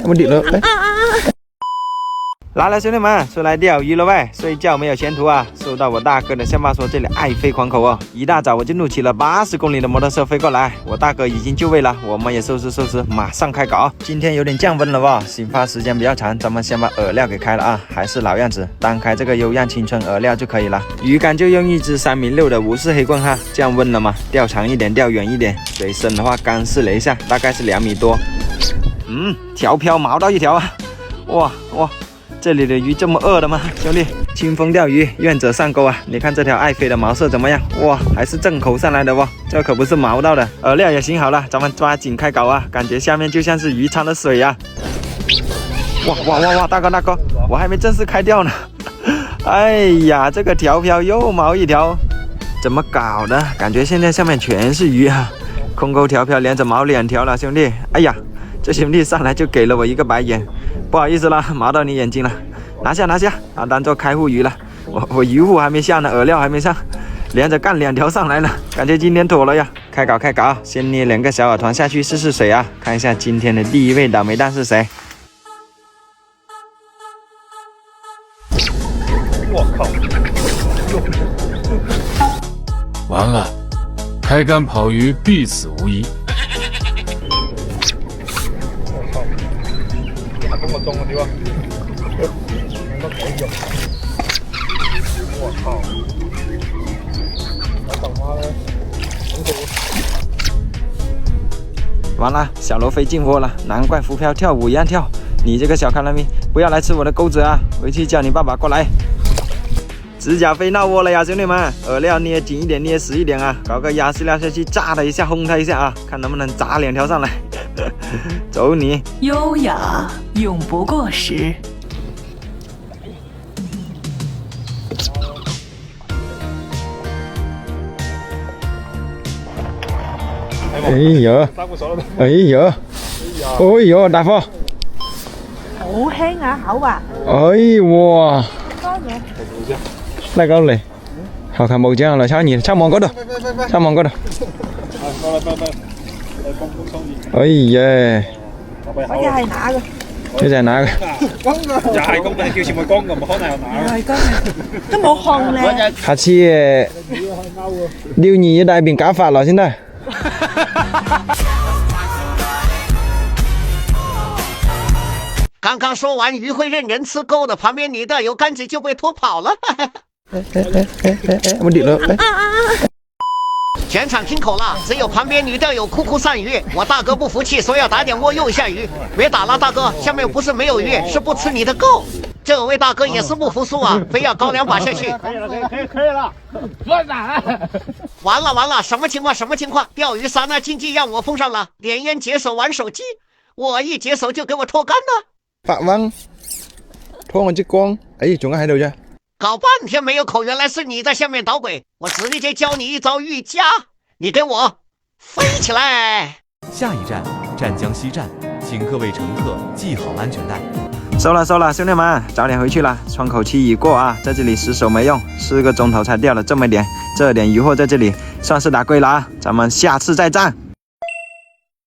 我顶了。来了，兄弟们，出来钓鱼了喂！睡觉没有前途啊！收到我大哥的消息说这里爱飞狂口哦，一大早我就怒骑了80公里的摩托车飞过来，我大哥已经就位了，我们也收拾，马上开搞。今天有点降温了哇，醒发时间比较长，咱们先把饵料给开了啊，还是老样子，单开这个悠漾青春饵料就可以了。鱼竿就用一只3.6米的无式黑棍哈，降温了嘛，钓长一点，钓远一点，水深的话刚试了一下，大概是2米多。条漂毛到一条啊！哇！这里的鱼这么饿的吗，兄弟？清风钓鱼，愿者上钩啊！你看这条爱飞的毛色怎么样？哇，还是正口上来的哦，这可不是毛到的。饵料也醒好了，咱们抓紧开搞啊！感觉下面就像是鱼掺的水啊！哇，大哥，我还没正式开钓呢。哎呀，这个条漂又毛一条，怎么搞的？感觉现在下面全是鱼啊！空钩条漂连着毛2条了，兄弟！哎呀，这兄弟上来就给了我一个白眼。不好意思啦，毛到你眼睛了，拿下，啊，当做开户鱼了。我鱼户还没下呢，饵料还没上，连着干2条上来了，感觉今天妥了呀。开搞，先捏2个小饵团下去试水啊，看一下今天的第一位倒霉蛋是谁。我靠！完了，开竿跑鱼必死无疑。这么重的地方，我操！那等妈的，完了，小罗飞进窝了，难怪浮漂跳舞一样跳。你这个小卡拉咪，不要来吃我的钩子啊！回去叫你爸爸过来。指甲飞闹窝了呀，兄弟们，饵料捏紧一点，捏实一点啊！搞个鸭饲料下去，炸它一下，轰它一下啊！看能不能砸2条上来。走你！优雅永不过时。哎呀！哎呦，大貨！好輕啊，口啊！哎哇！多嘢。嚟過嚟，後頭冇這樣嚟抄你，抄網嗰度，抄網嗰度。哎呀！嗰隻係乸嘅，呢隻係乸嘅，又係公嘅，叫前面公嘅，冇可能有乸。係公嘅，都冇控咧。下次撩你一大邊搞法了，現在。刚刚说完鱼会认人吃钩的，旁边女的有杆子就被拖跑了。我顶了。全场听口了，只有旁边女钓友哭上鱼。我大哥不服气，说要打点窝诱一下鱼。别打了，大哥，下面不是没有鱼，是不吃你的钩。这位大哥也是不服输啊，非要高2把下去。可以了，乱打！完了，什么情况？钓鱼刹那竞技让我碰上了，连烟解手玩手机，我一解手就给我拖杆了。發瘟，拖我激光，哎，仲喺度啫。搞半天没有口，原来是你在下面捣鬼！我直接教你一招瑜伽，你给我飞起来！下一站，湛江西站，请各位乘客系好安全带。收了，兄弟们，早点回去了，窗口期已过啊，在这里死守没用，4个钟头才钓了这么点，这点渔获在这里算是打龟了啊，咱们下次再战。